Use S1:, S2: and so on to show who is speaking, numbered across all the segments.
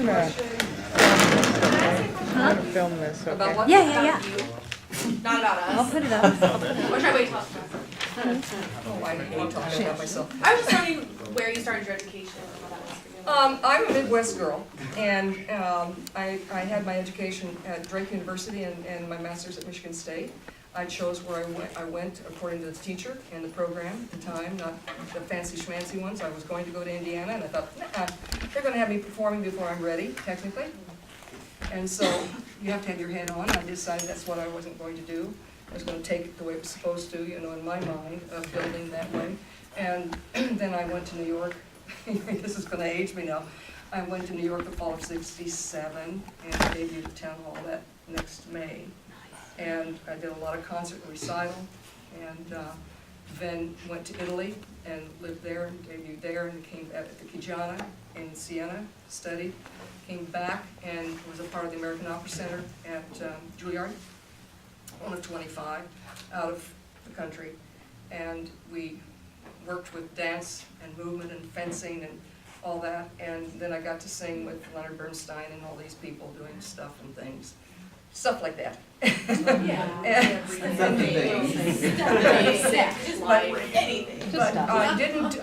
S1: I'm gonna film this,
S2: About
S1: okay?
S2: what?
S3: Yeah.
S4: Not about us.
S3: I'll put it up.
S4: Or should I wait till after?
S2: Oh, I hate talking about myself.
S4: I was just wondering where you started your education and how that was for you.
S2: I'm a Midwest girl, and I had my education at Drake University and my master's at Michigan State. I chose where I went according to the teacher and the program at the time, not the fancy schmancy ones. I was going to go to Indiana, and I thought, nah, they're gonna have me performing before I'm ready, technically. And so you have to have your head on. I decided that's what I wasn't going to do. I was gonna take it the way it was supposed to, you know, in my mind, of building that way. And then I went to New York. This is gonna age me now. I went to New York the fall of '67 and debuted at Town Hall that next May. And I did a lot of concert and recital, and then went to Italy and lived there and debuted there, and came back at the Chigiana in Siena, studied, came back and was a part of the American Opera Center at Juilliard, one of 25 out of the country. And we worked with dance and movement and fencing and all that. And then I got to sing with Leonard Bernstein and all these people doing stuff and things. Stuff like that. But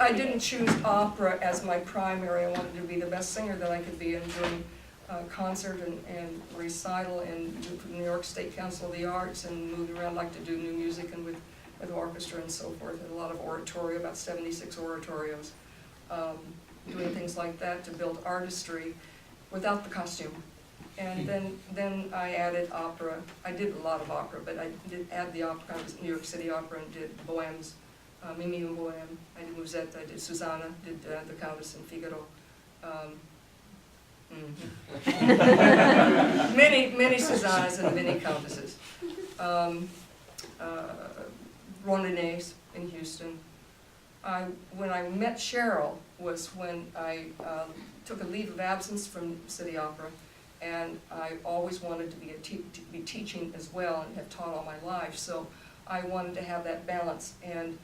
S2: I didn't choose opera as my primary. I wanted to be the best singer that I could be, and doing concert and recital and for the New York State Council of the Arts, and moved around, like to do new music and with orchestra and so forth, and a lot of oratorio, about 76 oratorios, doing things like that to build artistry without the costume. And then I added opera. I did a lot of opera, but I did add the opera. I was at New York City Opera and did Bohèmes, Mimi and Bohème. I did Musette, I did Susanna, did the Countess and Figaro. Many Susannas and many Countesses. Rondonnets in Houston. When I met Cheryl was when I took a leave of absence from City Opera. And I always wanted to be teaching as well, and have taught all my life, so I wanted to have that balance. And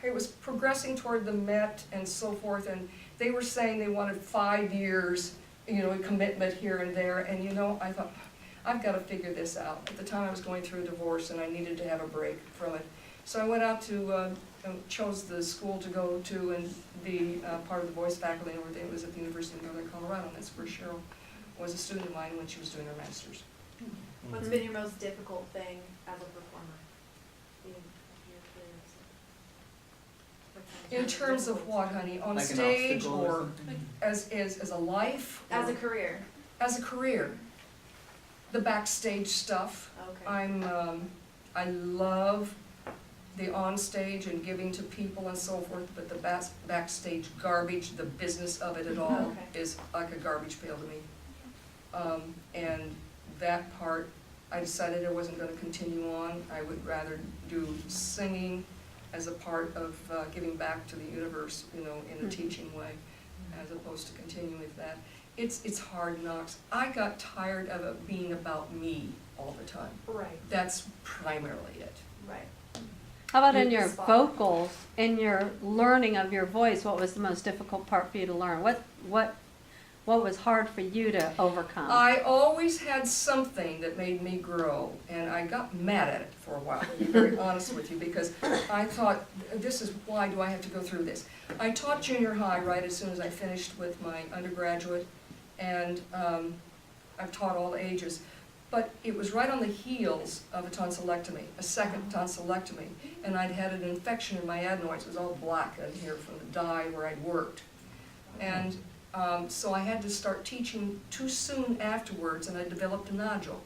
S2: it was progressing toward the Met and so forth, and they were saying they wanted 5 years, you know, a commitment here and there, and you know, I thought, I've got to figure this out. At the time I was going through a divorce and I needed to have a break from it. So I went out to, chose the school to go to and be part of the voice faculty, and everything. It was at the University of Northern Colorado, and that's where Cheryl was a student of mine when she was doing her master's.
S4: What's been your most difficult thing as a performer?
S2: In terms of what, honey? On
S5: Like an
S2: stage
S5: obstacle or
S2: or
S5: something?
S2: as a life?
S4: As
S2: or
S4: a career?
S2: as a career. The backstage stuff.
S4: Okay.
S2: I love the onstage and giving to people and so forth, but the backstage garbage, the business of it at all,
S4: Okay.
S2: is like a garbage pail to me. And that part, I decided I wasn't gonna continue on. I would rather do singing as a part of giving back to the universe, you know, in a teaching way, as opposed to continuing with that. It's hard knocks. I got tired of it being about me all the time.
S4: Right,
S2: That's primarily it.
S4: right.
S3: How about in
S4: Hit the
S3: your
S4: spot.
S3: vocals, in your learning of your voice, what was the most difficult part for you to learn? What was hard for you to overcome?
S2: I always had something that made me grow, and I got mad at it for a while, to be very honest with you, because I thought, this is, why do I have to go through this? I taught junior high right as soon as I finished with my undergraduate, and I've taught all ages. But it was right on the heels of a tonsillectomy, a second tonsillectomy, and I'd had an infection in my adenoids. It was all black in here from the dye where I'd worked. And so I had to start teaching too soon afterwards, and I developed a nodule.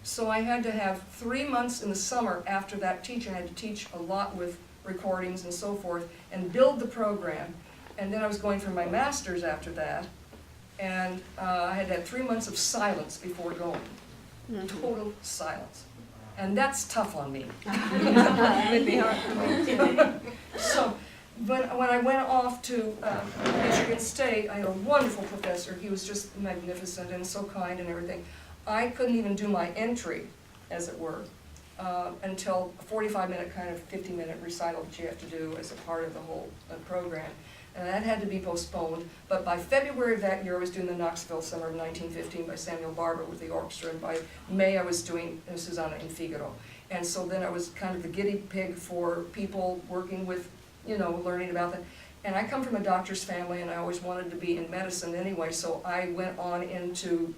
S2: So I had to have 3 months in the summer after that teaching. I had to teach a lot with recordings and so forth, and build the program. And then I was going for my master's after that, and I had to have 3 months of silence before going. Total silence. And that's tough on me.
S3: It would be hard for me too.
S2: So, when I went off to Michigan State, I had a wonderful professor. He was just magnificent and so kind and everything. I couldn't even do my entry, as it were, until a 45-minute kind of 50-minute recital that you have to do as a part of the whole program. and that had to be postponed. But by February of that year, I was doing the Knoxville Summer of 1915 by Samuel Barber with the orchestra, and by May, I was doing Susanna in Figaro. And so then I was kind of the guinea pig for people working with, you know, learning about that. And I come from a doctor's family, and I always wanted to be in medicine anyway, so I went on into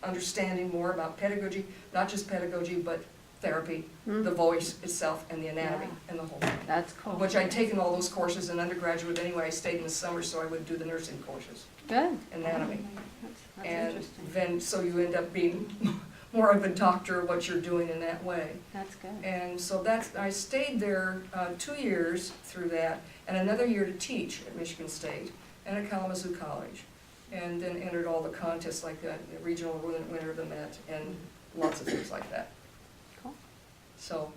S2: understanding more about pedagogy, not just pedagogy, but therapy, the voice itself, and the anatomy,
S3: Yeah.
S2: and the whole thing.
S3: That's cool.
S2: Which I'd taken all those courses in undergraduate anyway. I stayed in the summer, so I would do the nursing courses,
S3: Good.
S2: anatomy.
S3: That's
S2: And
S3: interesting.
S2: then, so you end up being more of a doctor of what you're doing in that way.
S3: That's good.
S2: And so I stayed there 2 years through that, and another year to teach at Michigan State and at Kalamazoo College. And then entered all the contests like the regional winner of the Met and lots of things like that.
S3: Cool.
S2: So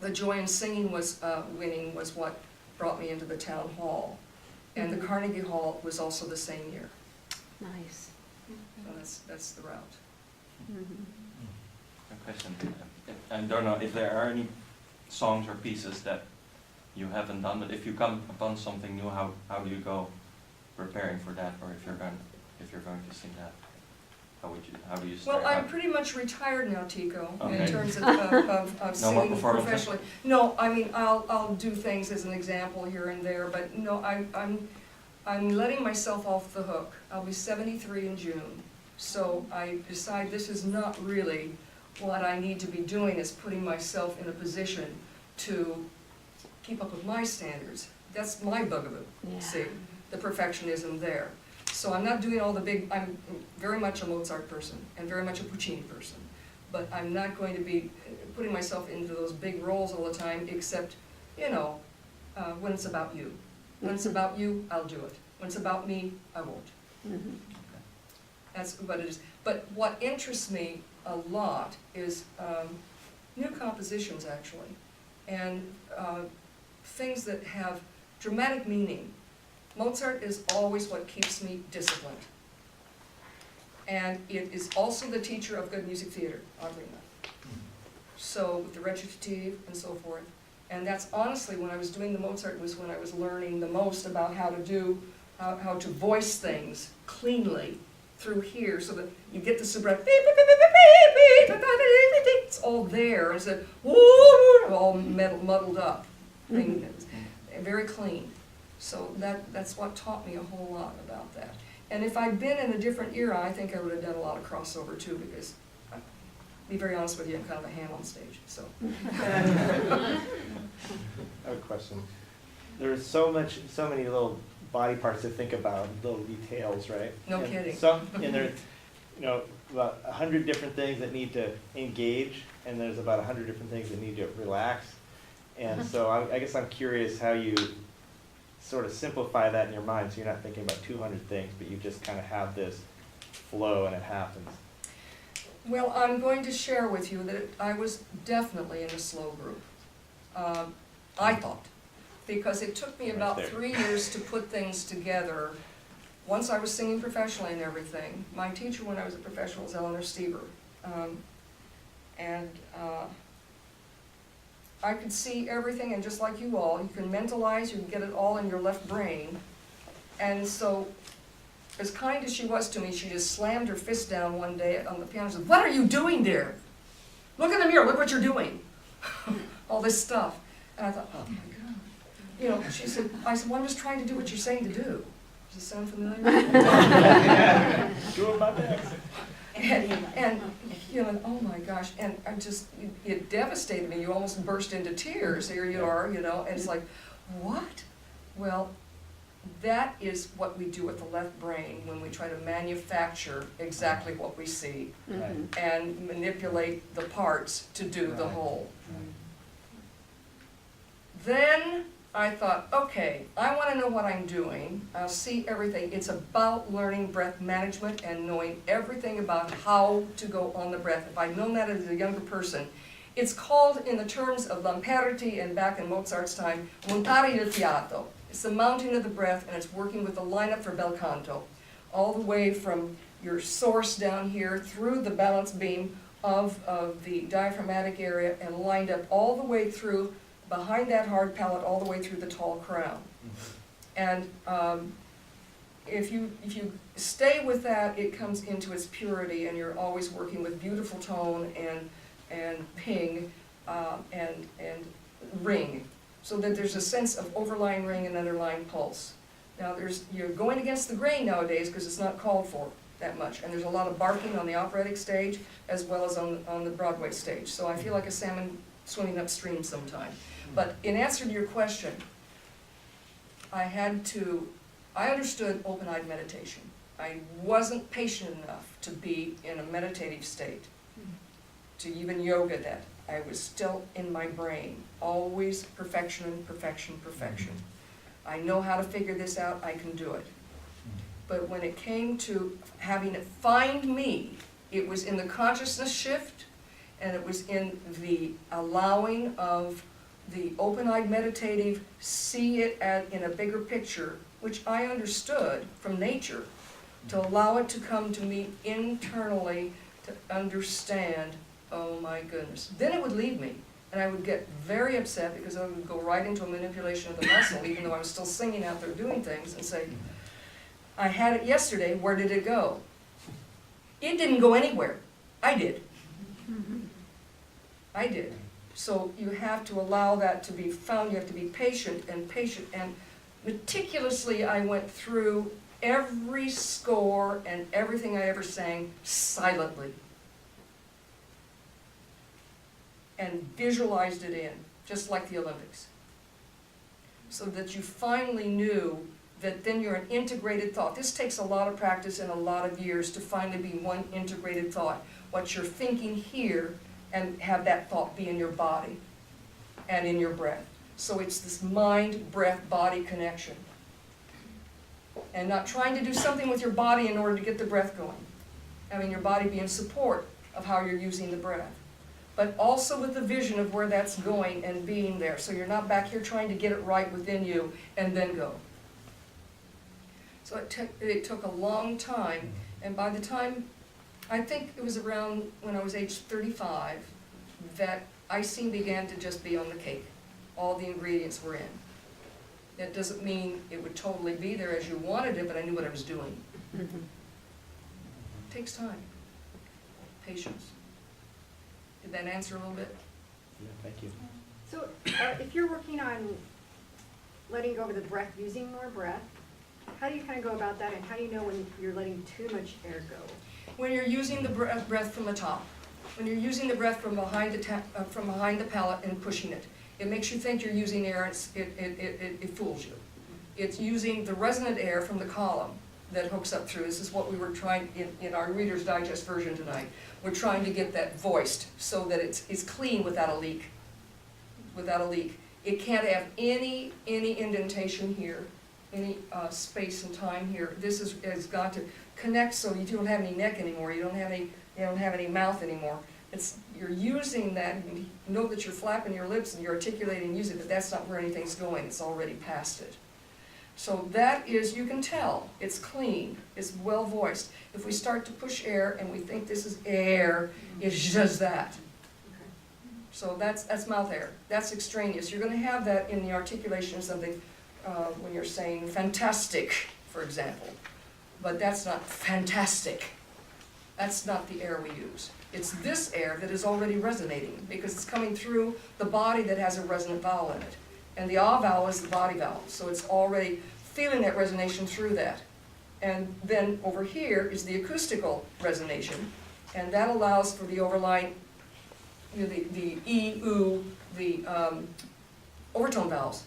S2: the joy in singing was, winning was what brought me into the town hall. And the
S3: Mhm.
S2: Carnegie Hall was also the same year.
S3: Nice.
S2: So that's the route.
S3: Mhm.
S5: A question. I don't know if there are any songs or pieces that you haven't done, but if you come upon something new, how do you go preparing for that, or if you're going to sing that, how do you start?
S2: Well, I'm pretty much retired now, Tico, in
S5: Okay.
S2: terms of
S5: No more
S2: singing
S5: performances?
S2: professionally. No, I mean, I'll do things as an example here and there, but no, I'm letting myself off the hook. I'll be 73 in June, so I decide this is not really what I need to be doing, is putting myself in a position to keep up with my standards. That's my bugaboo,
S3: Yeah.
S2: see, the perfectionism there. So I'm not doing all the big, I'm very much a Mozart person and very much a Puccini person, but I'm not going to be putting myself into those big roles all the time, except, you know, when it's about you. When it's about you, I'll do it. When it's about me, I won't.
S3: Mhm.
S2: That's what it is. But what interests me a lot is new compositions, actually, and things that have dramatic meaning. Mozart is always what keeps me disciplined. And it is also the teacher of good music theater, oddly enough. So, with the recitative and so forth. And that's honestly, when I was doing the Mozart, was when I was learning the most about how to voice things cleanly through here, so that you get the subret, it's all there, instead of all muddled up. Very clean. So that's what taught me a whole lot about that. And if I'd been in a different era, I think I would have done a lot of crossover too, because, to be very honest with you, I'm kind of a ham on stage, so.
S6: I have a question. There's so many little body parts to think about, little details, right?
S2: No
S6: And
S2: kidding.
S6: And there's, about 100 different things that need to engage, and there's about 100 different things that need to relax. And so I guess I'm curious how you sort of simplify that in your mind, so you're not thinking about 200 things, but you just kind of have this flow and it happens.
S2: Well, I'm going to share with you that I was definitely in a slow group. I thought, because it took me
S6: Right
S2: about
S6: there.
S2: 3 years to put things together. Once I was singing professionally and everything, my teacher when I was a professional was Eleanor Stieber. I could see everything, and just like you all, you can mentalize, you can get it all in your left brain. And so, as kind as she was to me, she just slammed her fist down one day on the piano and said, "What are you doing there? Look in the mirror, look what you're doing." All this stuff. And I thought, oh my God. I said, well, I'm just trying to do what you're saying to do. Does it sound familiar?
S6: Do it my best.
S2: And oh my gosh, and it devastated me. You almost burst into tears. Here you are, and it's like, what? Well, that is what we do with the left brain when we try to manufacture exactly what we see
S3: Mhm.
S2: and manipulate the parts to do the whole. Then I thought, okay, I want to know what I'm doing. I'll see everything. It's about learning breath management and knowing everything about how to go on the breath. If I'd known that as a younger person, it's called, in the terms of Lamperti and back in Mozart's time, montare il fiato. It's the mounting of the breath, and it's working with the lineup for bel canto, all the way from your source down here through the balance beam of the diaphragmatic area and lined up all the way through behind that hard palate all the way through the tall crown. And if you stay with that, it comes into its purity, and you're always working with beautiful tone and ping and ring, so that there's a sense of overlying ring and underlying pulse. Now you're going against the grain nowadays because it's not called for that much, and there's a lot of barking on the operatic stage as well as on the Broadway stage. So I feel like a salmon swimming upstream sometime. But in answer to your question, I understood open-eyed meditation. I wasn't patient enough to be in a meditative state, to even yoga that. I was still in my brain, always perfection, perfection, perfection. I know how to figure this out, I can do it. But when it came to having it find me, it was in the consciousness shift, and it was in the allowing of the open-eyed meditative, see it in a bigger picture, which I understood from nature, to allow it to come to me internally to understand, oh my goodness. Then it would leave me, and I would get very upset because I would go right into a manipulation of the muscle, even though I was still singing out there doing things, and say, I had it yesterday, where did it go? It didn't go anywhere. I did. I did. So you have to allow that to be found. You have to be patient, and meticulously I went through every score and everything I ever sang silently. And visualized it in, just like the Olympics. So that you finally knew that then you're an integrated thought. This takes a lot of practice and a lot of years to finally be one integrated thought. What you're thinking here, and have that thought be in your body and in your breath. So it's this mind, breath, body connection. And not trying to do something with your body in order to get the breath going. Having your body be in support of how you're using the breath. But also with the vision of where that's going and being there. So you're not back here trying to get it right within you and then go. So it took a long time, and by the time, I think it was around when I was age 35, that icing began to just be on the cake. All the ingredients were in. That doesn't mean it would totally be there as you wanted it, but I knew what I was doing. It takes time, patience. Did that answer a little bit?
S6: Yeah, thank you.
S7: So if you're working on letting go of the breath, using more breath, how do you kind of go about that, and how do you know when you're letting too much air go?
S2: When you're using the breath from the top, when you're using the breath from behind the palate and pushing it, it makes you think you're using air, and it fools you. It's using the resonant air from the column that hooks up through. This is what we were trying in our Reader's Digest version tonight. We're trying to get that voiced so that it's clean without a leak. Without a leak. It can't have any indentation here, any space and time here. This has got to connect so you don't have any neck anymore. You don't have any mouth anymore. You're using that. You know that you're flapping your lips and you're articulating music, but that's not where anything's going. It's already past it. So that is, you can tell, it's clean, it's well voiced. If we start to push air and we think this is air, it's just that. So that's mouth air. That's extraneous. You're going to have that in the articulation of something when you're saying fantastic, for example. But that's not fantastic. That's not the air we use. It's this air that is already resonating because it's coming through the body that has a resonant vowel in it. And the ah vowel is the body vowel, so it's already feeling that resonation through that. And then over here is the acoustical resonation, and that allows for the overlying, the e, oo, the overtone vowels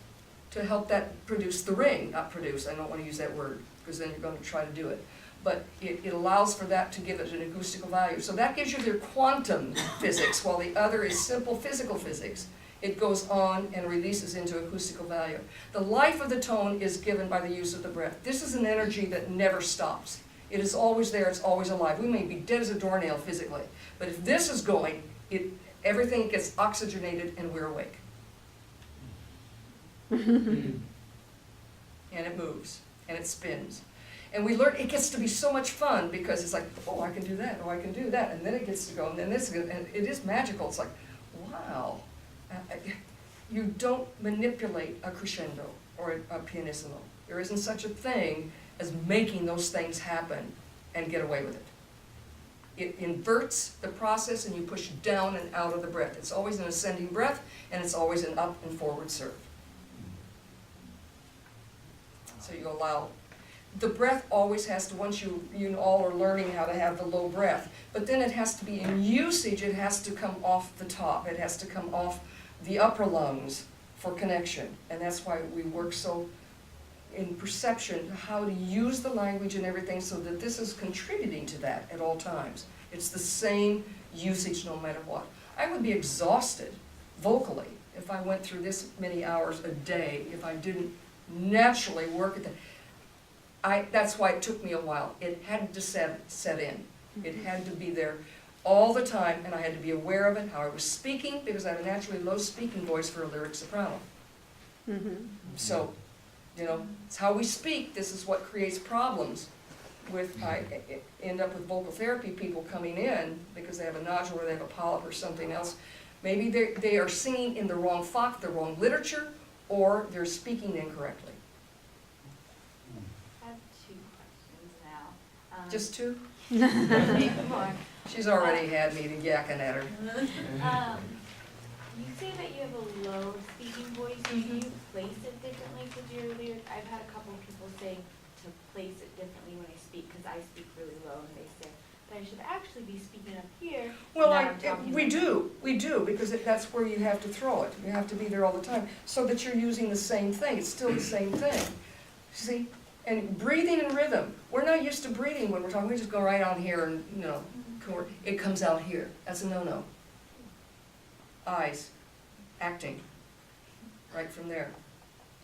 S2: to help that produce the ring, not produce, I don't want to use that word, because then you're going to try to do it. But it allows for that to give it an acoustical value. So that gives you their quantum physics, while the other is simple physical physics. It goes on and releases into acoustical value. The life of the tone is given by the use of the breath. This is an energy that never stops. It is always there, it's always alive. We may be dead as a doornail physically, but if this is going, everything gets oxygenated and we're awake. And it moves, and it spins. And we learn, it gets to be so much fun because it's like, oh, I can do that, oh, I can do that, and then it gets to go, and then this, and it is magical. It's like, wow. You don't manipulate a crescendo or a pianissimo. There isn't such a thing as making those things happen and get away with it. It inverts the process and you push down and out of the breath. It's always an ascending breath and it's always an up and forward serve. So you allow, the breath always has to, once you all are learning how to have the low breath, but then it has to be in usage, it has to come off the top, it has to come off the upper lungs for connection. And that's why we work so in perception, how to use the language and everything so that this is contributing to that at all times. It's the same usage no matter what. I would be exhausted vocally if I went through this many hours a day, if I didn't naturally work at that. That's why it took me a while. It had to set in. It had to be there all the time, and I had to be aware of it, how I was speaking, because I have a naturally low speaking voice for a lyric soprano. So, you know, it's how we speak. This is what creates problems with, I end up with vocal therapy people coming in because they have a nodule or they have a polyp or something else. Maybe they are singing in the wrong Fach, the wrong literature, or they're speaking incorrectly.
S4: I have 2 questions now.
S2: Just two?
S4: Maybe more.
S2: She's already had me yakking at her.
S4: You say that you have a low speaking voice. Do you place it differently because you're lyric? I've had a couple of people say to place it differently when I speak because I speak really low and they say that I should actually be speaking up here.
S2: Well,
S4: and now I'm talking
S2: we do, because that's where you have to throw it. You have to be there all the time, so that you're using the same thing. It's still the same thing. See? And breathing and rhythm. We're not used to breathing when we're talking. We just go right on here and, you know, it comes out here. That's a no-no. Eyes, acting, right from there.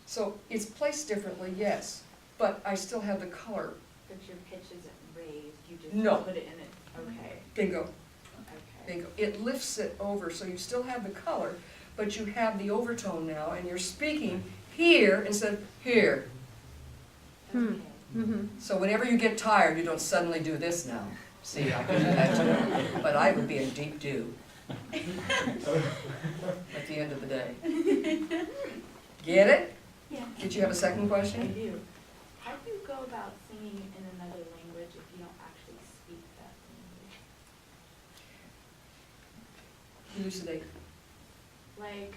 S2: So it's placed differently, yes, but I still have the color.
S4: But your pitch isn't raised. You just
S2: No.
S4: put it in it. Okay.
S2: Bingo.
S4: Okay.
S2: Bingo. It lifts it over, so you still have the color, but you have the overtone now, and you're speaking here instead of here.
S4: Okay.
S2: So whenever you get tired, you don't suddenly do this now. See, I can do that too, but I would be in deep dew at the end of the day. Get it?
S4: Yeah.
S2: Did you have a second
S4: I
S2: question?
S4: do. How do you go about singing in another language if you don't actually speak that language?
S2: Elucidate.
S4: Like,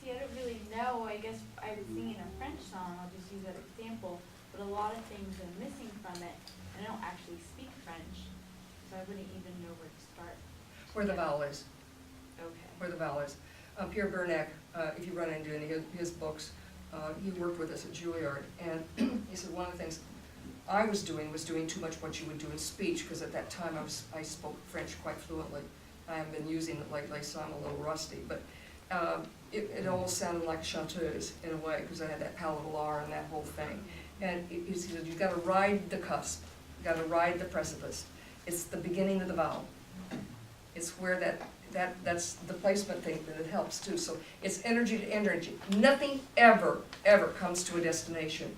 S4: see, I don't really know. I guess I was singing a French song. I'll just use that example. But a lot of things are missing from it, and I don't actually speak French, so I wouldn't even know where to start.
S2: Where the vowel is.
S4: Okay.
S2: Where the vowel is. Pierre Bernac, if you run into any of his books, he worked with us at Juilliard, and he said one of the things I was doing too much what you would do in speech, because at that time I spoke French quite fluently. I haven't been using it lately, so I'm a little rusty, but it almost sounded like a chanteuse in a way, because I had that palatal R and that whole thing. And he said, you've got to ride the cusp, you've got to ride the precipice. It's the beginning of the vowel. It's where that's the placement thing that it helps too. So it's energy to energy. Nothing ever comes to a destination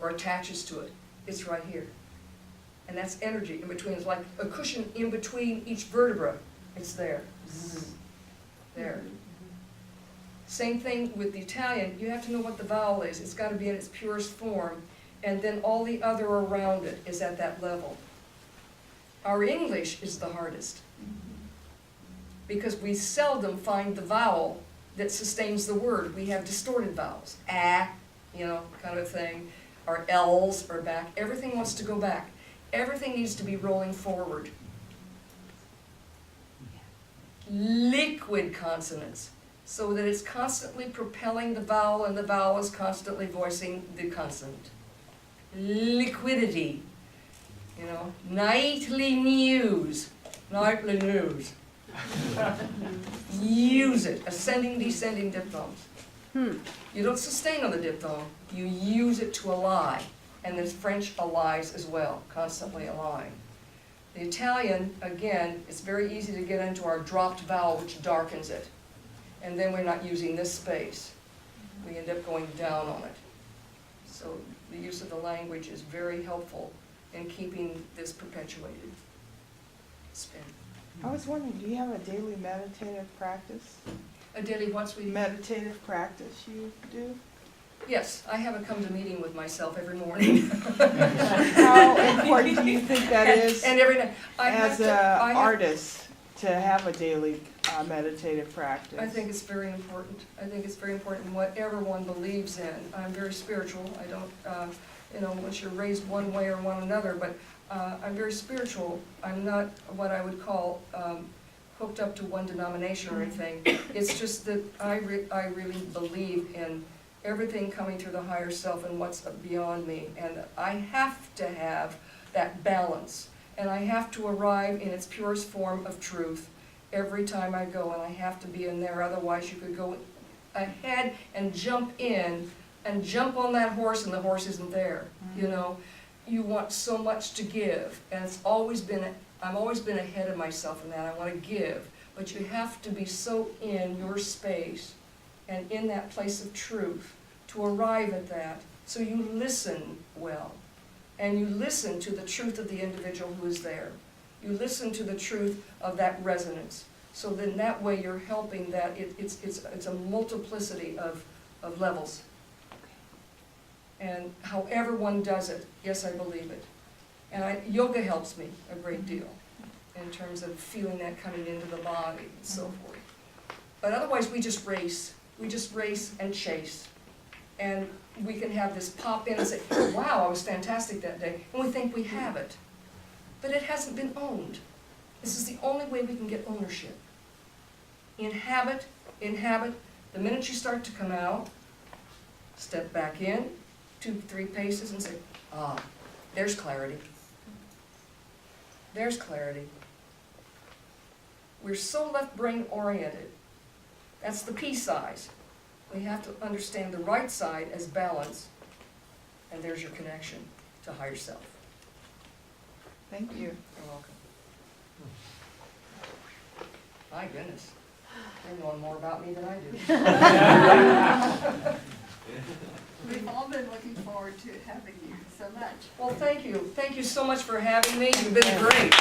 S2: or attaches to it. It's right here. And that's energy in between. It's like a cushion in between each vertebra. It's there. Zzz. There. Same thing with the Italian. You have to know what the vowel is. It's got to be in its purest form. And then all the other around it is at that level. Our English is the hardest, because we seldom find the vowel that sustains the word. We have distorted vowels. You know, kind of a thing. Our L's are back. Everything wants to go back. Everything needs to be rolling forward. Liquid consonants, so that it's constantly propelling the vowel and the vowel is constantly voicing the consonant. Liquidity. You know, nightly news. Nightly news. Use it. Ascending, descending diphthongs. You don't sustain on the diphthong. You use it to ally. And there's French allies as well, constantly allying. The Italian, again, it's very easy to get into our dropped vowel, which darkens it. And then we're not using this space. We end up going down on it. So the use of the language is very helpful in keeping this perpetuated. Spin.
S1: I was wondering, do you have a daily meditative practice?
S2: A daily what, sweetie?
S1: Meditative practice you do?
S2: Yes, I have a come to meeting with myself every morning.
S1: How important do you think that is
S2: And every night. I have
S1: as
S2: to- I
S1: an
S2: have-
S1: artist to have a daily meditative practice?
S2: I think it's very important. I think it's very important in whatever one believes in. I'm very spiritual. I don't, once you're raised one way or one another, but I'm very spiritual. I'm not what I would call hooked up to one denomination or anything. It's just that I really believe in everything coming through the higher self and what's beyond me. And I have to have that balance. And I have to arrive in its purest form of truth every time I go, and I have to be in there, otherwise you could go ahead and jump in and jump on that horse and the horse isn't there, you know? You want so much to give, and I've always been ahead of myself in that. I want to give, but you have to be so in your space and in that place of truth to arrive at that, so you listen well. And you listen to the truth of the individual who is there. You listen to the truth of that resonance. So then that way you're helping that, it's a multiplicity of levels. And however one does it, yes, I believe it. And yoga helps me a great deal in terms of feeling that coming into the body and so forth. But otherwise we just race. We just race and chase. And we can have this pop in and say, wow, I was fantastic that day, and we think we have it. But it hasn't been owned. This is the only way we can get ownership. Inhabit, the minute you start to come out, step back in, 2-3 paces and say, ah, there's clarity. There's clarity. We're so left brain oriented. That's the P size. We have to understand the right side as balance, and there's your connection to higher self.
S1: Thank you.
S2: You're welcome. My goodness, you're knowing more about me than I do.
S8: We've all been looking forward to having you so much.
S2: Well, thank you. Thank you so much for having me. You've been great.